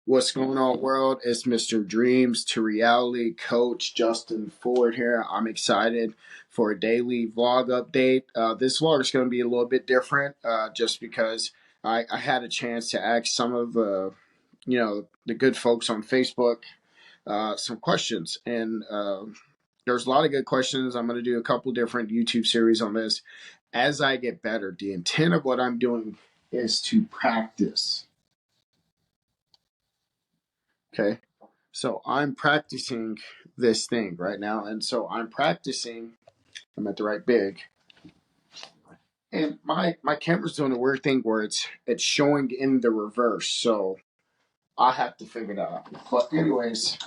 What's going on, world? It's Mr. Dreams to Reality Coach Justin Ford here. I'm excited for a daily vlog update. This vlog is going to be a little bit different just because I had a chance to ask some of the good folks on Facebook some questions. And there's a lot of good questions. I'm going to do a couple different YouTube series on this as I get better. The intent of what I'm doing is to practice. Okay. So I'm practicing this thing right now. And so I'm practicing. I'm at the right big. And my camera's doing a weird thing where it's showing in the reverse. So I have to figure that out. But anyways,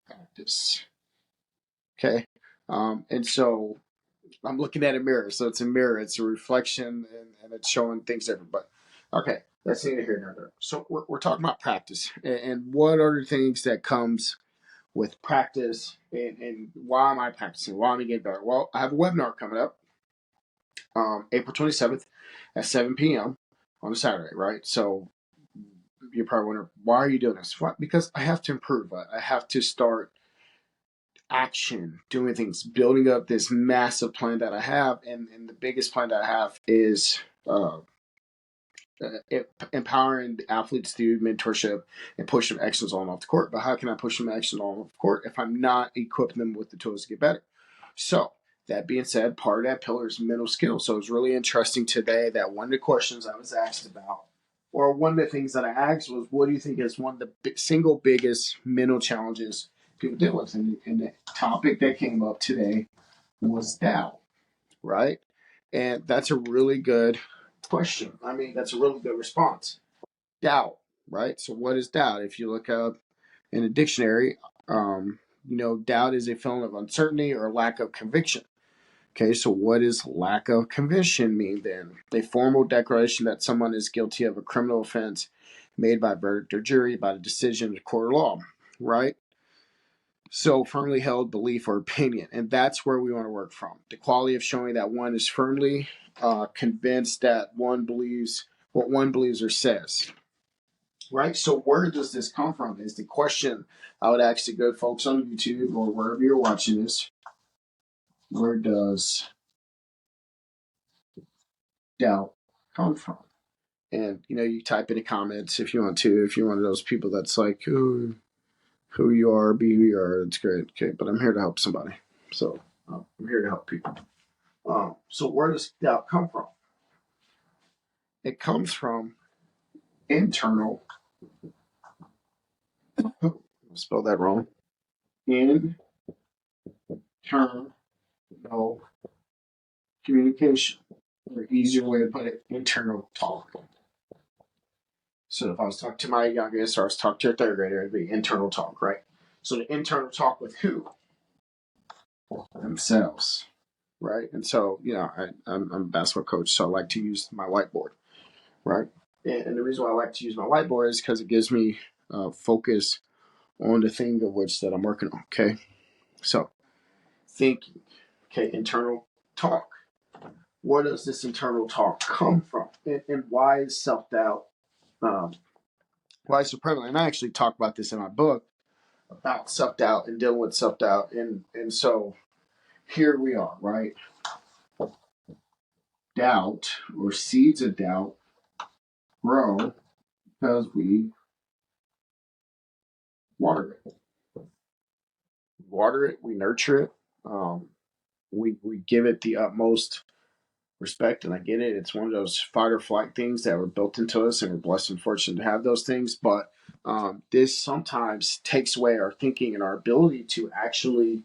practice. Okay. And so I'm looking at a mirror. So it's a mirror. It's a reflection and it's showing things different. But okay, that's neither here nor there. So we're talking about practice and what are the things that comes with practice and why am I practicing? Why am I getting better? Well, I have a webinar coming up April 27th at 7 p.m. on a Saturday, right? So you're probably wondering, why are you doing this? What? Because I have to improve. I have to start action, doing things, building up this massive plan that I have. And the biggest plan that I have is empowering athletes through mentorship and push them excellence on and off the court. But how can I push them excellence on and off the court if I'm not equipping them with the tools to get better? So that being said, part of that pillar is mental skills. So it was really interesting today that one of the questions I was asked about, or one of the things that I asked was, what do you think is one of the single biggest mental challenges people deal with? And the topic that came up today was doubt, right? And that's a really good question. I mean, that's a really good response. Doubt, right? So what is doubt? If you look up in a dictionary, doubt is a feeling of uncertainty or lack of conviction. Okay, so what does lack of conviction mean then? A formal declaration that someone is guilty of a criminal offense made by verdict or jury by the decision of the court of law, right? So firmly held belief or opinion, and that's where we want to work from. The quality of showing that one is firmly convinced that one believes what one believes or says, right? So where does this come from is the question I would ask the good folks on YouTube or wherever you're watching this. Where does doubt come from? And you type in the comments if you want to. If you're one of those people that's like, who you are, be who you are, it's great. Okay, but I'm here to help somebody. So I'm here to help people. So where does doubt come from? It comes from internal. Oh, I spelled that wrong. Internal communication, or easier way to put it, internal talk. So if I was talking to my youngest or I was talking to a third grader, it'd be internal talk, right? So the internal talk with who? Themselves, right? And so, I'm a basketball coach, so I like to use my whiteboard, right? And the reason why I like to use my whiteboard is because it gives me focus on the thing of which that I'm working on, okay? So thinking, okay, internal talk. Where does this internal talk come from? And why is self-doubt, why is it so prevalent? And I actually talk about this in my book about self-doubt and dealing with self-doubt. And so here we are, right? Doubt or seeds of doubt grow because we water it. Water it, we nurture it, we give it the utmost respect, and I get it. It's one of those fight or flight things that were built into us, and we're blessed and fortunate to have those things. But this sometimes takes away our thinking and our ability to actually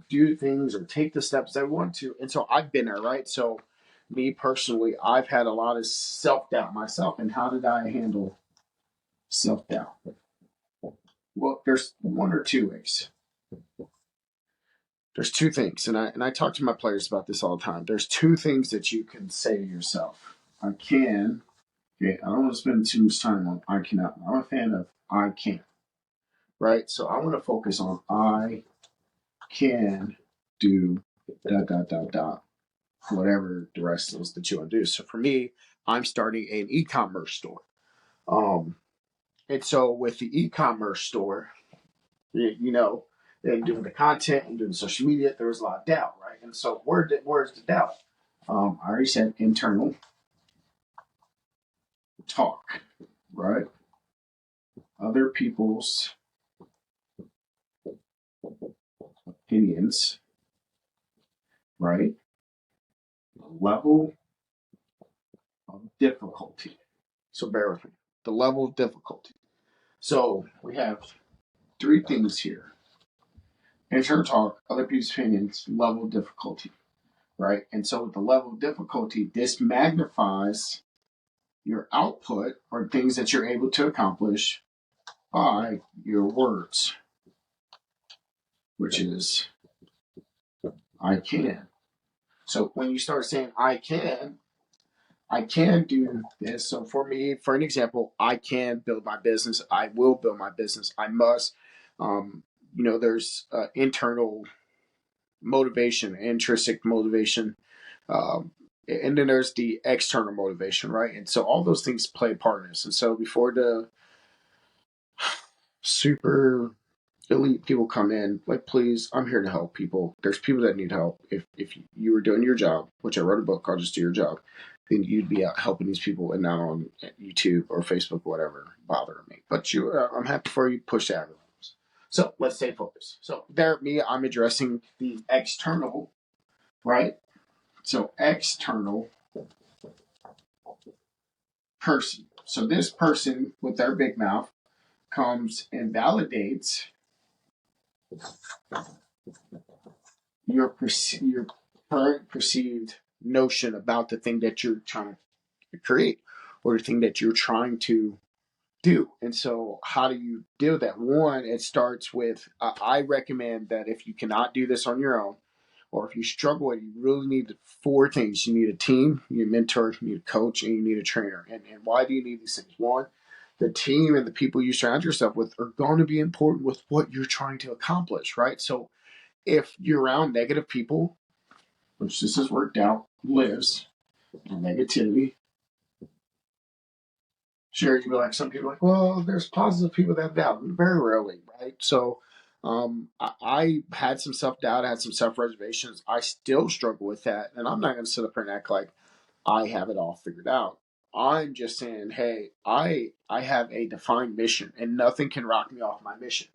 do things or take the steps that we want to. And so I've been there, right? So me personally, I've had a lot of self doubt myself. And how did I handle self doubt? Well, there's one or two ways. There's two things, and I talk to my players about this all the time. There's two things that you can say to yourself. I can. Okay, I don't want to spend too much time on I cannot. I'm a fan of I can. Right? So I want to focus on I can do dot dot dot dot whatever the rest is that you want to do. So for me, I'm starting an e-commerce store. And so with the e-commerce store, you know, and doing the content and doing social media, there was a lot of doubt, right? And so where's the doubt? I already said internal talk, right? Other people's opinions, right? The level of difficulty. So bear with me. The level of difficulty. So we have three things here: internal talk, other people's opinions, level of difficulty, right? And so with the level of difficulty, this magnifies your output or things that you're able to accomplish by your words, which is I can. So when you start saying I can do this. So for me, for an example, I can build my business. I will build my business. I must. There's internal motivation, intrinsic motivation, and then there's the external motivation, right? And so all those things play a part in this. And so before the super elite people come in, like, please, I'm here to help people. There's people that need help. If you were doing your job, which I wrote a book called Just Do Your Job, then you'd be out helping these people and not on YouTube or Facebook or whatever bothering me. But I'm happy for you. Push the algorithms. So let's stay focused. So I'm addressing the external, right? So external person. So this person with their big mouth comes and validates your current perceived notion about the thing that you're trying to create or the thing that you're trying to do. And so how do you do that? One, it starts with I recommend that if you cannot do this on your own, or if you struggle, you really need four things. You need a team, you need a mentor, you need a coach, and you need a trainer. And why do you need these things? One, the team and the people you surround yourself with are going to be important with what you're trying to accomplish, right? So if you're around negative people, which this has worked out, lives in negativity. Sure, you'd be like, some people are like, well, there's positive people that have doubt. Very rarely, right? So I had some self doubt, I had some self reservations. I still struggle with that. And I'm not going to sit up here and act like I have it all figured out. I'm just saying, hey, I have a defined mission and nothing can rock me off my mission.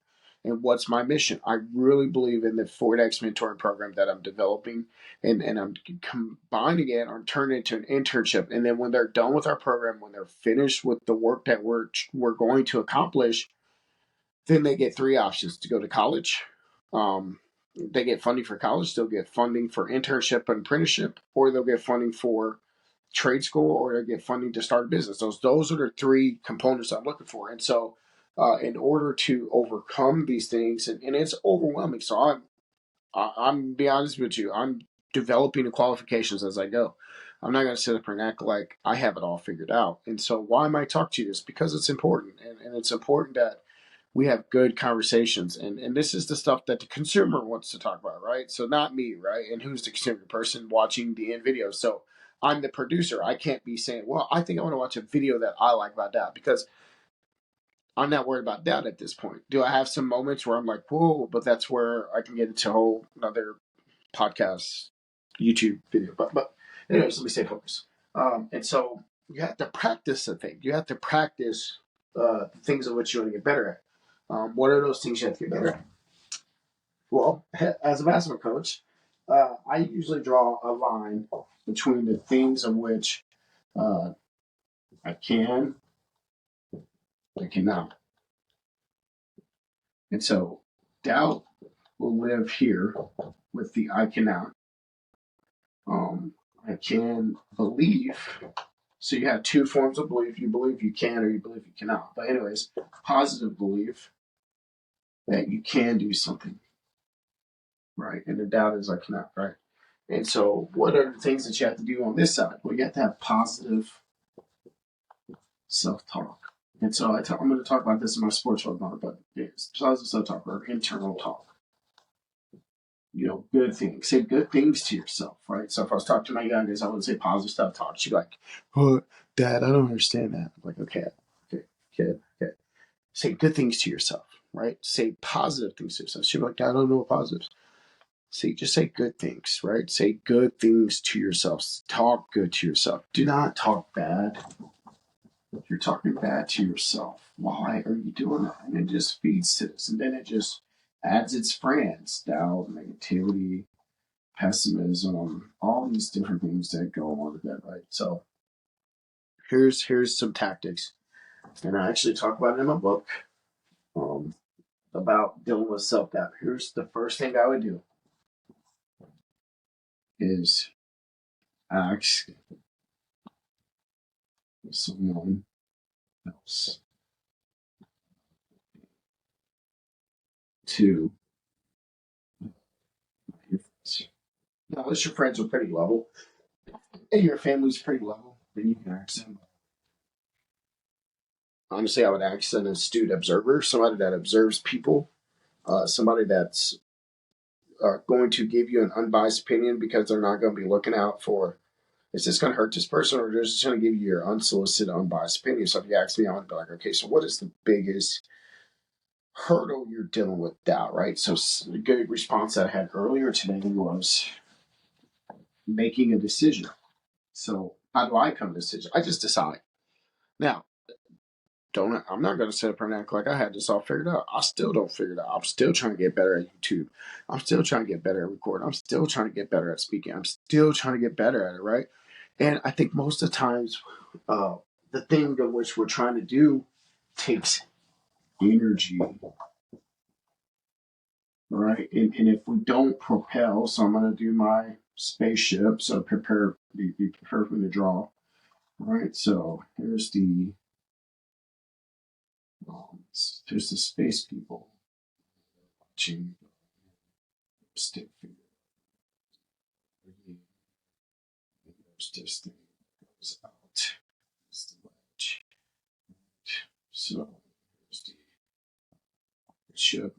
And what's my mission? I really believe in the 4X mentoring program that I'm developing and I'm combining it or turning it into an internship. And then when they're done with our program, when they're finished with the work that we're going to accomplish, then they get three options to go to college. They get funding for college, they'll get funding for internship and apprenticeship, or they'll get funding for trade school, or they'll get funding to start a business. Those are the three components I'm looking for. And so in order to overcome these things, and it's overwhelming. So I'm be honest with you, I'm developing the qualifications as I go. I'm not going to sit up and act like I have it all figured out. And so why am I talking to you this? Because it's important. And it's important that we have good conversations. And this is the stuff that the consumer wants to talk about, right? So not me, right? And who's the consumer? Person watching the end video. So I'm the producer. I can't be saying, well, I think I want to watch a video that I like about that, because I'm not worried about that at this point. Do I have some moments where I'm like, whoa, but that's where I can get into a whole another podcast, YouTube video. But anyways, let me stay focused. And so you have to practice the thing. You have to practice the things of which you want to get better at. What are those things you have to get better at? Well, as a basketball coach, I usually draw a line between the things of which uh, I can, I cannot. And so doubt will live here with the I cannot. I can believe. So you have two forms of belief. You believe you can or you believe you cannot. But anyways, positive belief that you can do something, right? And the doubt is I cannot, right? And so what are the things that you have to do on this side? Well, you have to have positive self-talk. And so I'm going to talk about this in my sports webinar, but it's positive self-talk or internal talk. Good things. Say good things to yourself, right? So if I was talking to my youngest, I would say positive self-talk. She'd be like, oh, Dad, I don't understand that. I'm like, okay, kid, okay. say good things to yourself, right? Say positive things to yourself. She'll be like, I don't know what positives. Just say good things, right? Say good things to yourself. Talk good to yourself. Do not talk bad. If you're talking bad to yourself, why are you doing that? And it just feeds to this. And then it just adds its friends, doubt, negativity, pessimism, all these different things that go along with that, right? So here's some tactics. And I actually talk about it in my book, um, about dealing with self-doubt. Here's the first thing I would do is ask someone else to your friends. Now, unless your friends are pretty level and your family's pretty level, then you can ask them. Honestly, I would ask an astute observer, somebody that observes people, somebody that's going to give you an unbiased opinion because they're not going to be looking out for, is this going to hurt this person, or they're just going to give you your unsolicited, unbiased opinion. So if you ask me, I would be like, okay, so what is the biggest hurdle you're dealing with? Doubt, right? So a good response that I had earlier today was making a decision. So how do I come to a decision? I just decide. Now, I'm not going to sit up and act like I had this all figured out. I still don't figure it out. I'm still trying to get better at YouTube. I'm still trying to get better at recording. I'm still trying to get better at speaking. I'm still trying to get better at it, right? And I think most of the times, the thing in which we're trying to do takes energy, right? And if we don't propel, so I'm going to do my spaceship. So be prepared for me to draw, right? So there's the space people watching stick figure. There's this thing that goes out. It's the ledge. So there's the ship.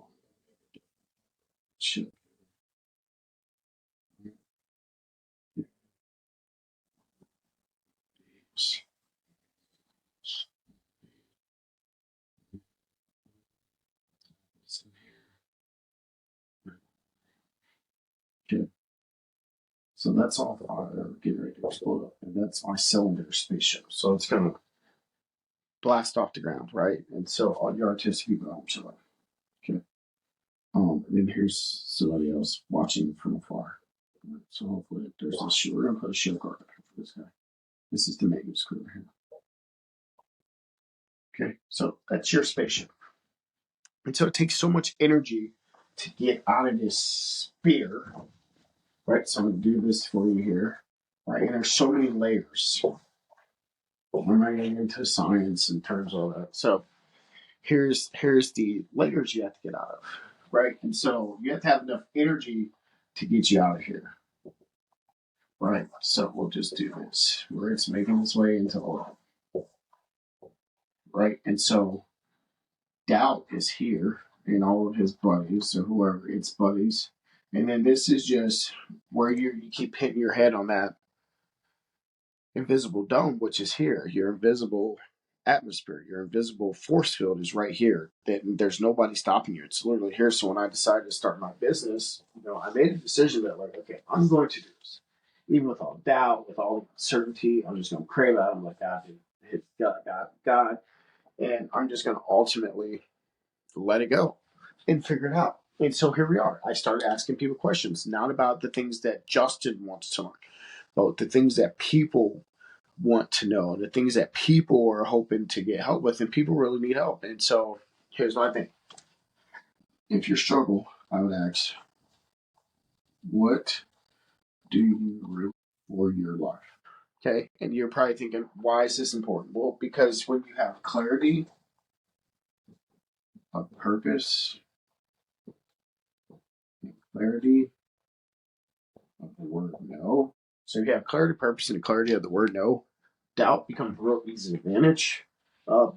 Ship. Okay. So that's all fire getting ready to explode up. And that's my cylinder spaceship. So it's going to blast off the ground, right? And so all your artistic people are chilling. Okay. And then here's somebody else watching from afar. So hopefully there's a shield. We're going to put a shield guard up here for this guy. This is the maintenance crew right here. Okay. So that's your spaceship. And so it takes so much energy to get out of this sphere, right? So I'm going to do this for you here, right? And there's so many layers. I'm not getting into science in terms of that. So here's the layers you have to get out of, right? And so you have to have enough energy to get you out of here, right? So we'll just do this where it's making its way into oil, right? And so doubt is here and all of his buddies, or whoever its buddies. And then this is just where you keep hitting your head on that invisible dome, which is here. Your invisible atmosphere, your invisible force field is right here. That there's nobody stopping you. It's literally here. So when I decided to start my business, I made a decision that like, okay, I'm going to do this. Even with all doubt, with all uncertainty, I'm just going to crave out. I'm like, God, dude, God. And I'm just going to ultimately let it go and figure it out. And so here we are. I started asking people questions, not about the things that Justin wants to learn, but the things that people want to know, the things that people are hoping to get help with, and people really need help. And so here's my thing. If you struggle, I would ask, what do you really for your life? Okay. And you're probably thinking, why is this important? Well, because when you have clarity of purpose, clarity of the word no. So if you have clarity of purpose and clarity of the word no, doubt becomes real easy to manage,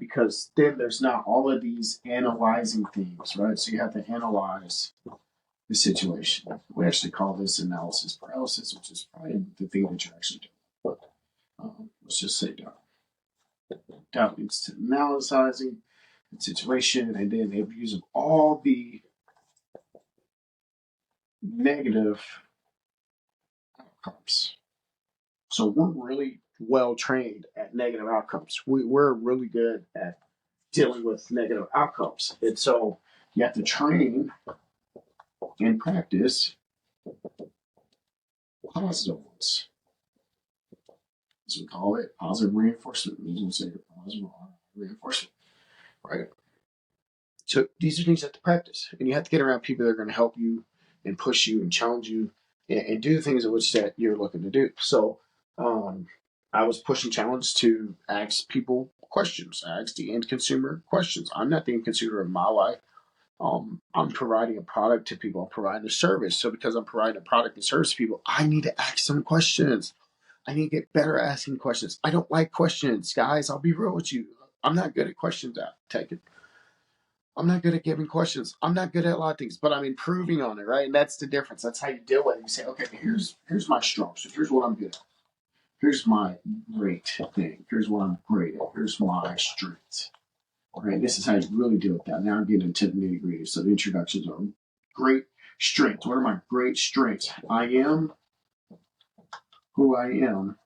because then there's not all of these analyzing things, right? So you have to analyze the situation. We actually call this analysis paralysis, which is probably the thing that you're actually doing. Let's just say doubt. Doubt leads to analyzing, situation, and then they've used all the negative outcomes. So we're really well trained at negative outcomes. We're really good at dealing with negative outcomes. And so you have to train and practice positive ones, as we call it, positive reinforcement. We say positive reinforcement, right? So these are things you have to practice, and you have to get around people that are going to help you and push you and challenge you and do the things in which that you're looking to do. So I was pushing challenge to ask people questions, ask the end consumer questions. I'm not the end consumer of my life. I'm providing a product to people. I'm providing a service. So because I'm providing a product and service to people, I need to ask some questions. I need to get better at asking questions. I don't like questions, guys. I'll be real with you. I'm not good at questions taking. I'm not good at giving questions. I'm not good at a lot of things, but I'm improving on it, right? And that's the difference. That's how you deal with it. You say, okay, here's my strengths. Here's what I'm good at. Here's my great thing. Here's what I'm great at. Here's my strengths. All right, this is how you really deal with that. Now I'm getting into the nitty gritty. So the introductions are great strengths. What are my great strengths? I am who I am,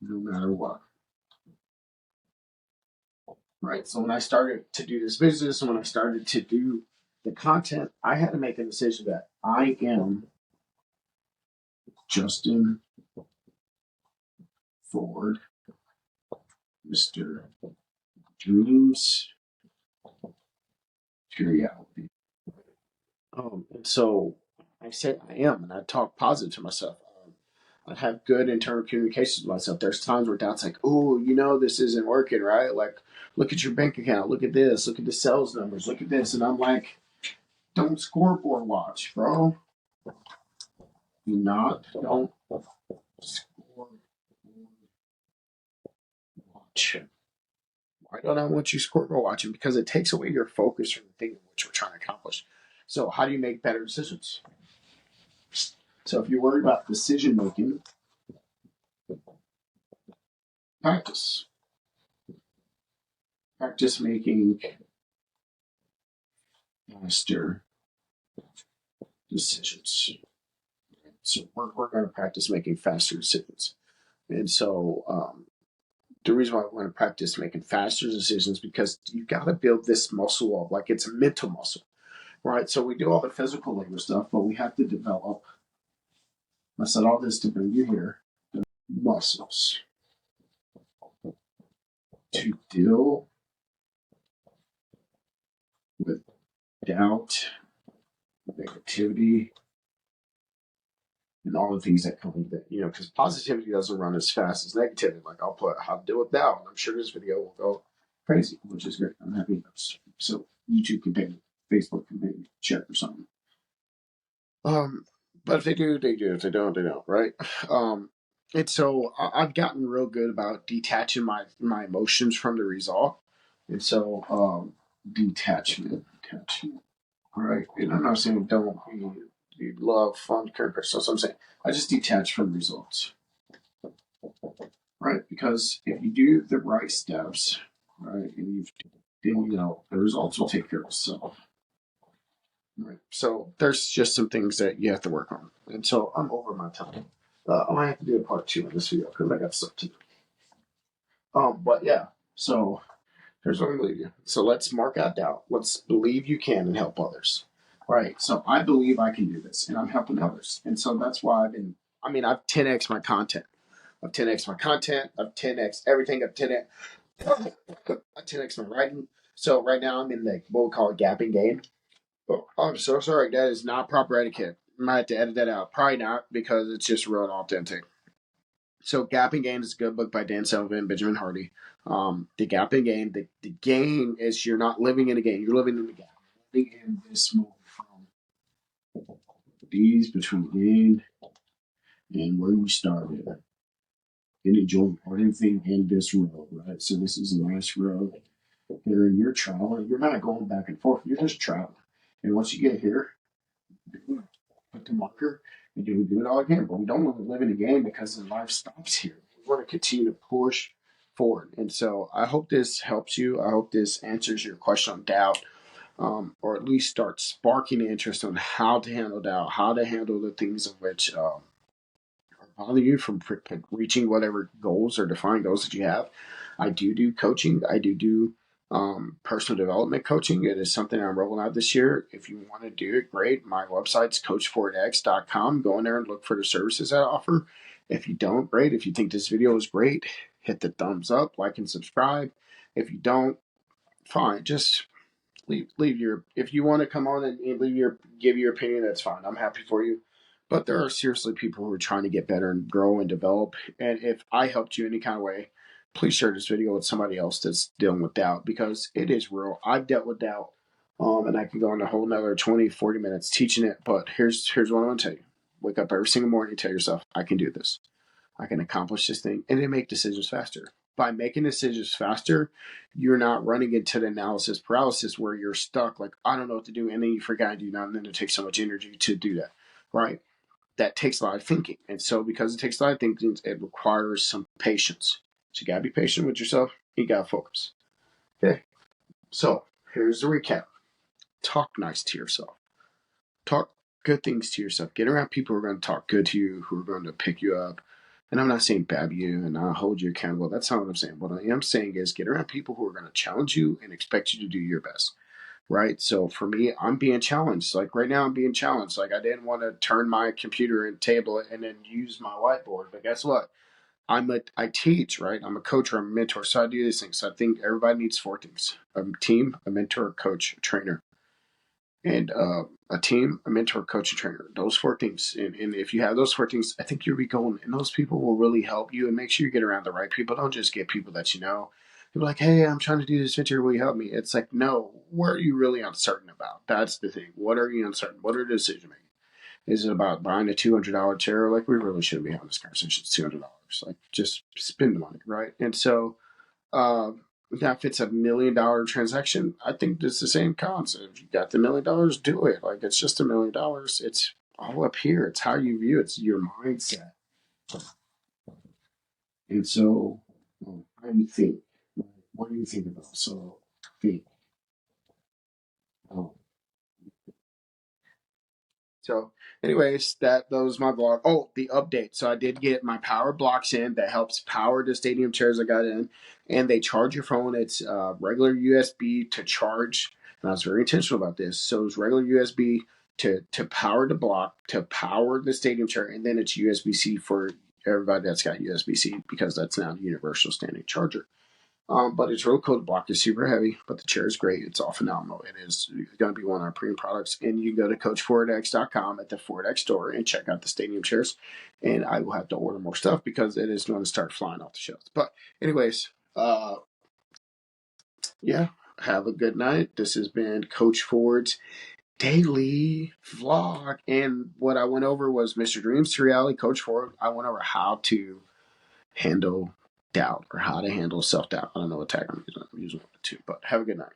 no matter what. Right. So when I started to do this business and when I started to do the content, I had to make a decision that I am Justin Ford, Mr. Dreams to Reality. And so I said I am, and I talk positive to myself. I have good internal communications with myself. There's times where doubt's like, oh, this isn't working, right? Like, look at your bank account, look at this, look at the sales numbers, look at this. And I'm like, don't scoreboard watch, bro. Don't scoreboard watch. Why don't I want you scoreboard watching? Because it takes away your focus from the thing which we're trying to accomplish. So how do you make better decisions? So if you're worried about decision making, practice. Practice making faster decisions. So we're going to practice making faster decisions. And so the reason why I want to practice making faster decisions because you got to build this muscle of like it's a mental muscle, right? So we do all the physical labor stuff, but we have to develop. I said all this to bring you here. Muscles to deal with doubt, negativity, and all the things that come with it. Because positivity doesn't run as fast as negativity. Like I'll put how to deal with doubt, and I'm sure this video will go crazy, which is great. I'm happy. So YouTube can pay me, Facebook can pay me, check or something. But if they do, they do. If they don't, they don't, right? And so I've gotten real good about detaching my emotions from the result. And so detachment. All right. And I'm not saying don't you love fun characters. That's what I'm saying. I just detach from the results. Right? Because if you do the right steps, right, and then the results will take care of itself. Right. So there's just some things that you have to work on. And so I'm over my time. I might have to do a part 2 in this video because I got stuff to do. But yeah, so here's what I'm going to leave you. So let's mark out doubt. Let's believe you can and help others. Right. So I believe I can do this and I'm helping others. And so that's why I've 10x my content. I've 10x my content. I've 10x everything. I've 10x my writing. So right now I'm in what we call a gapping game. Oh, I'm so sorry. That is not proper etiquette. I might have to edit that out. Probably not because it's just real and authentic. So, Gapping Game is a good book by Dan Sullivan and Benjamin Hardy. The Gapping Game, the game is you're not living in a game. You're living in the gap. You're living in this moment from these between the end and where you started. And enjoy everything in this road, right? So this is a nice road. Here, and you're traveling. You're not going back and forth. You're just traveling. And once you get here, put the marker, and do it all again. But we don't want to live in a game because the life stops here. We want to continue to push forward. And so I hope this helps you. I hope this answers your question on doubt, or at least start sparking interest on how to handle doubt, how to handle the things of which bother you from reaching whatever goals or defined goals that you have. I do coaching. I do personal development coaching. It is something I'm rolling out this year. If you want to do it, great. My website's coachforwardx.com. Go in there and look for the services I offer. If you don't, great. If you think this video is great, hit the thumbs up, like, and subscribe. If you don't, fine. Just leave your, if you want to come on and give your opinion, that's fine. I'm happy for you. But there are seriously people who are trying to get better and grow and develop. And if I helped you any kind of way, please share this video with somebody else that's dealing with doubt, because it is real. I've dealt with doubt. And I can go on a whole nother 20, 40 minutes teaching it. But here's what I'm going to tell you. Wake up every single morning and tell yourself, I can do this. I can accomplish this thing, and then make decisions faster. By making decisions faster, you're not running into the analysis paralysis where you're stuck, like, I don't know what to do, and then you forgot to do that, and then it takes so much energy to do that, right? That takes a lot of thinking. And so because it takes a lot of thinking, it requires some patience. So you got to be patient with yourself. You got to focus. Okay. So here's the recap. Talk nice to yourself. Talk good things to yourself. Get around people who are going to talk good to you, who are going to pick you up. And I'm not saying bab you and I'll hold you accountable. That's not what I'm saying. What I am saying is get around people who are going to challenge you and expect you to do your best. Right? So for me, I'm being challenged. Like right now, I'm being challenged. Like I didn't want to turn my computer and table and then use my whiteboard. But guess what? I teach, right? I'm a coach or I'm a mentor. So I do these things. So I think everybody needs four things: a team, a mentor, a coach, a trainer. And a team, a mentor, coach, and trainer. Those four things. And if you have those four things, I think you'll be golden. And those people will really help you. And make sure you get around the right people. Don't just get people that you know. People like, hey, I'm trying to do this venture. Will you help me? It's like, no, what are you really uncertain about? That's the thing. What are you uncertain? What are the decision making? Is it about buying a $200 chair? Like, we really shouldn't be having this conversation. It's $200. Like, just spend the money, right? And so, now, if it's $1 million transaction, I think it's the same concept. If you got the $1 million, do it. Like, it's just $1 million. It's all up here. It's how you view it. It's your mindset. And so, how do you think? What do you think about? So, think. Um, So, anyways, that was my vlog. Oh, the update. So I did get my power blocks in that helps power the stadium chairs I got in, and they charge your phone. It's regular USB to charge, and I was very intentional about this. So it's regular USB to power the block, to power the stadium chair, and then it's USB-C for everybody that's got USB-C, because that's now the universal standing charger. But it's real cool. The block is super heavy, but the chair is great. It's all phenomenal. It is going to be one of our premium products. And you can go to coachforwardx.com at the ForwardX store and check out the stadium chairs. And I will have to order more stuff because it is going to start flying off the shelves. But anyways, yeah, have a good night. This has been Coach Ford's daily vlog. And what I went over was Mr. Dreams to Reality, Coach Ford. I went over how to handle doubt, or how to handle self-doubt. I don't know what tag I'm using it to, but have a good night.